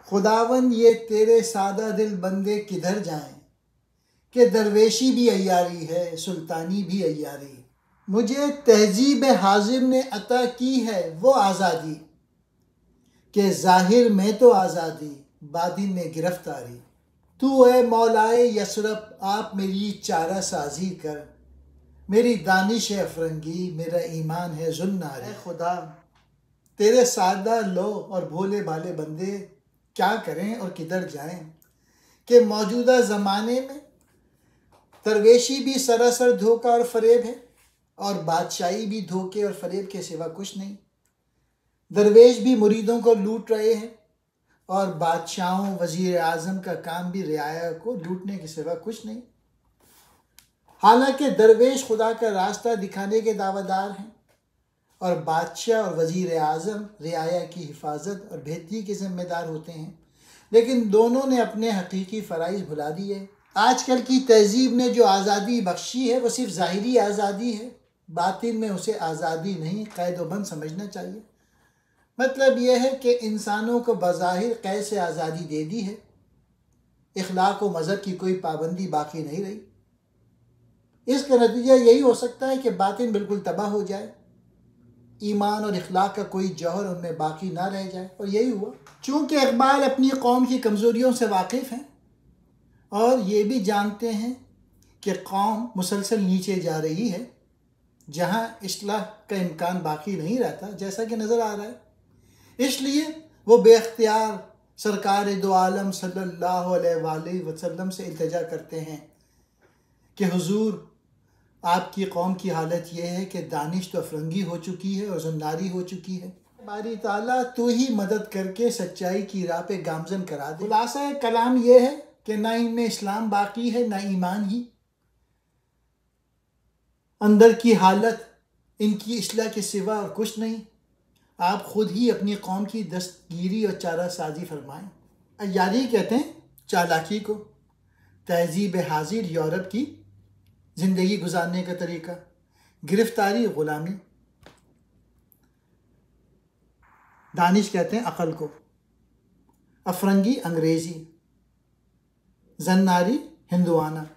खुदावन ये तेरे सादा दिल बंदे किधर जाएं कि दरवेशी भी अय्यारी है, सुल्तानी भी अय्यारी। मुझे तहजीब हाजिर ने अता की है वो आज़ादी कि ज़ाहिर में तो आज़ादी, बातिन में गिरफ्तारी। तू ए मौलाए यसरब आप मेरी चारा साजी कर, मेरी दानिश है अफरंगी, मेरा ईमान है जुन्नारी। खुदा तेरे सादा लो और भोले भाले बंदे क्या करें और किधर जाएं कि मौजूदा ज़माने में दरवेशी भी सरासर धोखा और फरेब है और बादशाही भी धोखे और फरेब के सिवा कुछ नहीं। दरवेश भी मुरीदों को लूट रहे हैं और बादशाहों वज़ीर आज़म का काम भी रियाया को लूटने के सिवा कुछ नहीं। हालांकि दरवेश खुदा का रास्ता दिखाने के दावेदार हैं और बादशाह और वज़ीर आज़म रियाया की हिफाजत और बेहतरी के ज़िम्मेदार होते हैं, लेकिन दोनों ने अपने हकीकी फ़राइज़ भुला दिए। आजकल की तहज़ीब ने जो आज़ादी बख्शी है वो सिर्फ ज़ाहिरी आज़ादी है, बातिन में उसे आज़ादी नहीं क़ैद व बंद समझना चाहिए। मतलब यह है कि इंसानों को बज़ाहिर क़ैद से आज़ादी दे दी है, इखलाक व मज़हब की कोई पाबंदी बाकी नहीं रही। इसका नतीजा यही हो सकता है कि बातिन बिल्कुल तबाह हो जाए, ईमान और इखलाक का कोई जौहर उनमें बाकी ना रह जाए, और यही हुआ। चूँकि इकबाल अपनी कौम की कमज़ोरियों से वाकिफ़ हैं और ये भी जानते हैं कि कौम मुसलसल नीचे जा रही है, जहाँ इस्लाह का इम्कान बाकी नहीं रहता जैसा कि नज़र आ रहा है, इसलिए वो बेख्तियार सरकार दो आलम सल्लल्लाहु अलैहि वसल्लम से इल्तिजा करते हैं कि हुजूर आपकी कौम की हालत यह है कि दानिश तो अफरंगी हो चुकी है और ज़ुन्नारी हो चुकी है। बारी ताला तू ही मदद करके सच्चाई की राह पे गामजन करा दे। खुलासा कलाम यह है कि ना इनमें इस्लाम बाकी है ना ईमान ही। अंदर की हालत इनकी इस्लाह के सिवा और कुछ नहीं। आप खुद ही अपनी कौम की दस्तगीरी और चारा साजी फरमाएँ। अय्यारी कहते हैं चालाकी को, तहजीब हाजिर यूरोप की ज़िंदगी गुजारने का तरीका, गिरफ्तारी ग़ुलामी। दानिश कहते हैं अक़ल को, अफरंगी अंग्रेज़ी, ज़न्नारी हिंदुआना।